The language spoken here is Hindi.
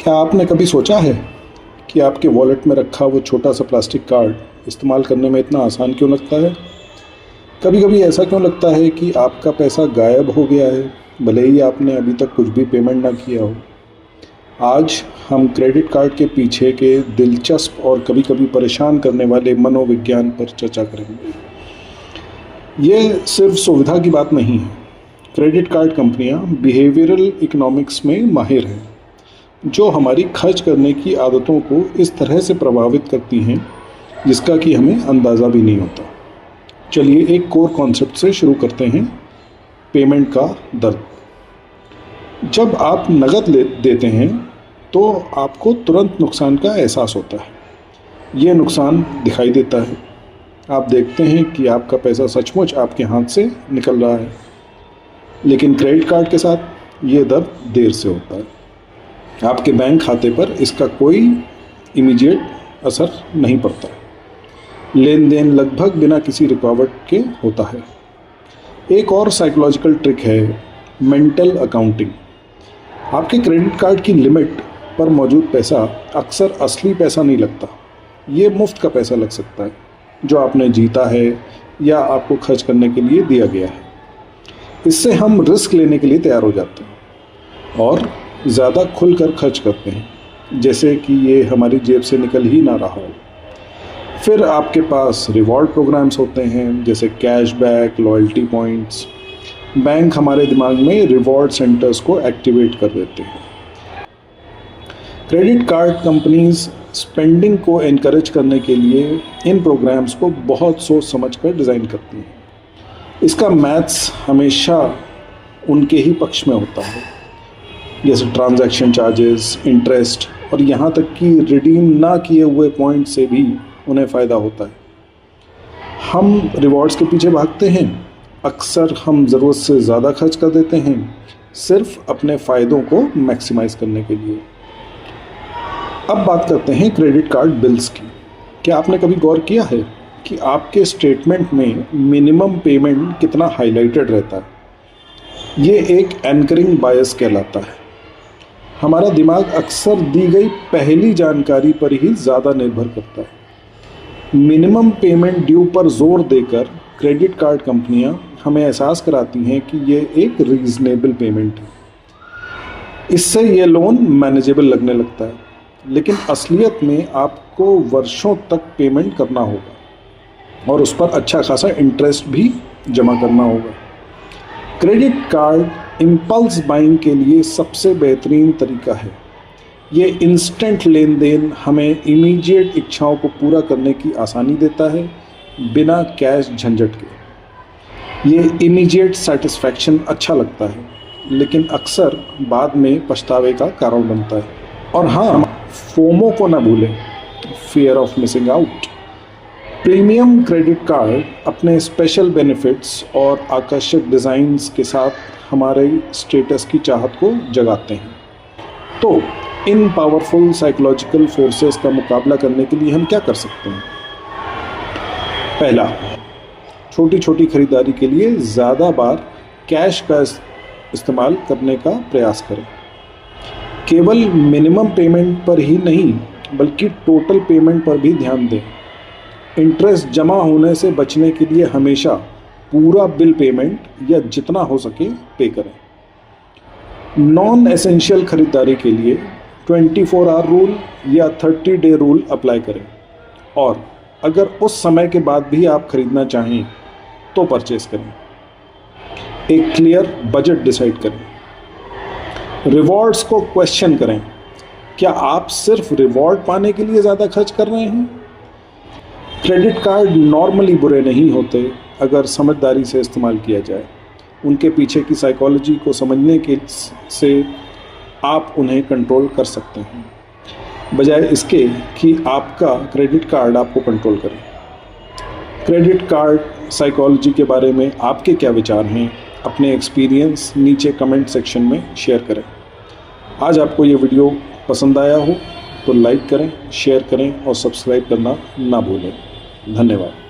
क्या आपने कभी सोचा है कि आपके वॉलेट में रखा वो छोटा सा प्लास्टिक कार्ड इस्तेमाल करने में इतना आसान क्यों लगता है? कभी कभी ऐसा क्यों लगता है कि आपका पैसा गायब हो गया है, भले ही आपने अभी तक कुछ भी पेमेंट ना किया हो। आज हम क्रेडिट कार्ड के पीछे के दिलचस्प और कभी कभी परेशान करने वाले मनोविज्ञान पर चर्चा करेंगे। ये सिर्फ सुविधा की बात नहीं है। क्रेडिट कार्ड कंपनियां बिहेवियरल इकोनॉमिक्स में माहिर हैं, जो हमारी खर्च करने की आदतों को इस तरह से प्रभावित करती हैं जिसका कि हमें अंदाज़ा भी नहीं होता। चलिए एक कोर कॉन्सेप्ट से शुरू करते हैं, पेमेंट का दर्द। जब आप नकद देते हैं तो आपको तुरंत नुकसान का एहसास होता है। ये नुकसान दिखाई देता है। आप देखते हैं कि आपका पैसा सचमुच आपके हाथ से निकल रहा है, लेकिन क्रेडिट कार्ड के साथ ये दर्द देर से होता है। आपके बैंक खाते पर इसका कोई इमीडिएट असर नहीं पड़ता। लेन देन लगभग बिना किसी रुकावट के होता है। एक और साइकोलॉजिकल ट्रिक है मेंटल अकाउंटिंग। आपके क्रेडिट कार्ड की लिमिट पर मौजूद पैसा अक्सर असली पैसा नहीं लगता। ये मुफ्त का पैसा लग सकता है जो आपने जीता है या आपको खर्च करने के लिए दिया गया है। इससे हम रिस्क लेने के लिए तैयार हो जाते हैं और ज़्यादा खुलकर खर्च करते हैं, जैसे कि ये हमारी जेब से निकल ही ना रहा हो। फिर आपके पास रिवॉर्ड प्रोग्राम्स होते हैं, जैसे कैशबैक, लॉयल्टी पॉइंट्स। बैंक हमारे दिमाग में रिवॉर्ड सेंटर्स को एक्टिवेट कर देते हैं। क्रेडिट कार्ड कंपनीज स्पेंडिंग को एनकरेज करने के लिए इन प्रोग्राम्स को बहुत सोच समझ कर डिज़ाइन करती हैं। इसका मैथ्स हमेशा उनके ही पक्ष में होता है, जैसे ट्रांजैक्शन चार्जेस, इंटरेस्ट और यहाँ तक कि रिडीम ना किए हुए पॉइंट से भी उन्हें फ़ायदा होता है। हम रिवॉर्ड्स के पीछे भागते हैं। अक्सर हम ज़रूरत से ज़्यादा खर्च कर देते हैं, सिर्फ अपने फ़ायदों को मैक्सिमाइज करने के लिए। अब बात करते हैं क्रेडिट कार्ड बिल्स की। क्या आपने कभी गौर किया है कि आपके स्टेटमेंट में मिनिमम पेमेंट कितना हाईलाइटेड रहता है? ये एक एंकरिंग बायस कहलाता है। हमारा दिमाग अक्सर दी गई पहली जानकारी पर ही ज़्यादा निर्भर करता है। मिनिमम पेमेंट ड्यू पर जोर देकर क्रेडिट कार्ड कंपनियां हमें एहसास कराती हैं कि ये एक रीजनेबल पेमेंट है। इससे ये लोन मैनेजेबल लगने लगता है, लेकिन असलियत में आपको वर्षों तक पेमेंट करना होगा और उस पर अच्छा खासा इंटरेस्ट भी जमा करना होगा। क्रेडिट कार्ड इम्पल्स बाइंग के लिए सबसे बेहतरीन तरीका है। ये इंस्टेंट लेन देन हमें इमीडिएट इच्छाओं को पूरा करने की आसानी देता है, बिना कैश झंझट के। ये इमीडिएट सेटिस्फैक्शन अच्छा लगता है, लेकिन अक्सर बाद में पछतावे का कारण बनता है। और हाँ, फोमो को ना भूलें, fear of missing out. Premium credit card अपने स्पेशल बेनिफिट्स और आकर्षक डिज़ाइंस के साथ हमारे स्टेटस की चाहत को जगाते हैं। तो इन पावरफुल साइकोलॉजिकल फोर्सेस का मुकाबला करने के लिए हम क्या कर सकते हैं? पहला, छोटी छोटी खरीदारी के लिए ज़्यादा बार कैश का इस्तेमाल करने का प्रयास करें। केवल मिनिमम पेमेंट पर ही नहीं, बल्कि टोटल पेमेंट पर भी ध्यान दें। इंटरेस्ट जमा होने से बचने के लिए हमेशा पूरा बिल पेमेंट या जितना हो सके पे करें। नॉन एसेंशियल खरीदारी के लिए 24 आवर रूल या 30 डे रूल अप्लाई करें, और अगर उस समय के बाद भी आप खरीदना चाहें तो परचेस करें। एक क्लियर बजट डिसाइड करें। रिवॉर्ड्स को क्वेश्चन करें। क्या आप सिर्फ रिवॉर्ड पाने के लिए ज़्यादा खर्च कर रहे हैं? क्रेडिट कार्ड नॉर्मली बुरे नहीं होते अगर समझदारी से इस्तेमाल किया जाए। उनके पीछे की साइकोलॉजी को समझने के से आप उन्हें कंट्रोल कर सकते हैं, बजाय इसके कि आपका क्रेडिट कार्ड आपको कंट्रोल करे। क्रेडिट कार्ड साइकोलॉजी के बारे में आपके क्या विचार हैं? अपने एक्सपीरियंस नीचे कमेंट सेक्शन में शेयर करें। आज आपको ये वीडियो पसंद आया हो तो लाइक करें, शेयर करें और सब्सक्राइब करना ना भूलें। धन्यवाद।